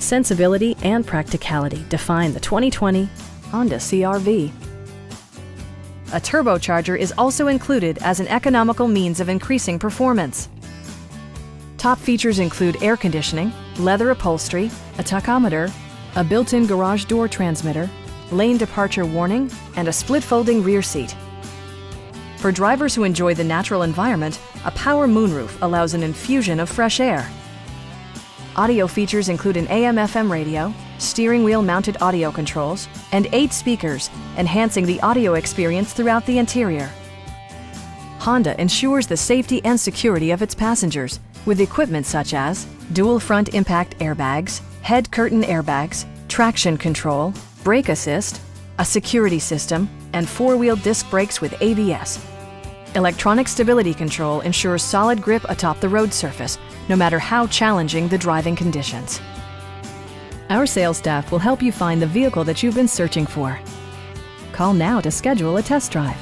Sensibility and practicality define the 2020 Honda CR-V. A turbocharger is also included as an economical means of increasing performance. Top features include air conditioning, leather upholstery, a tachometer, a built-in garage door transmitter, lane departure warning, and a split-folding rear seat. For drivers who enjoy the natural environment, a power moonroof allows an infusion of fresh air. Audio features include an AM/FM radio, steering wheel mounted audio controls, and 8 speakers, enhancing the audio experience throughout the interior. Honda ensures the safety and security of its passengers with equipment such as dual front impact airbags, head curtain airbags, traction control, brake assist, a security system, and 4-wheel disc brakes with ABS. Electronic stability control ensures solid grip atop the road surface, no matter how challenging the driving conditions. Our sales staff will help you find the vehicle that you've been searching for. Call now to schedule a test drive.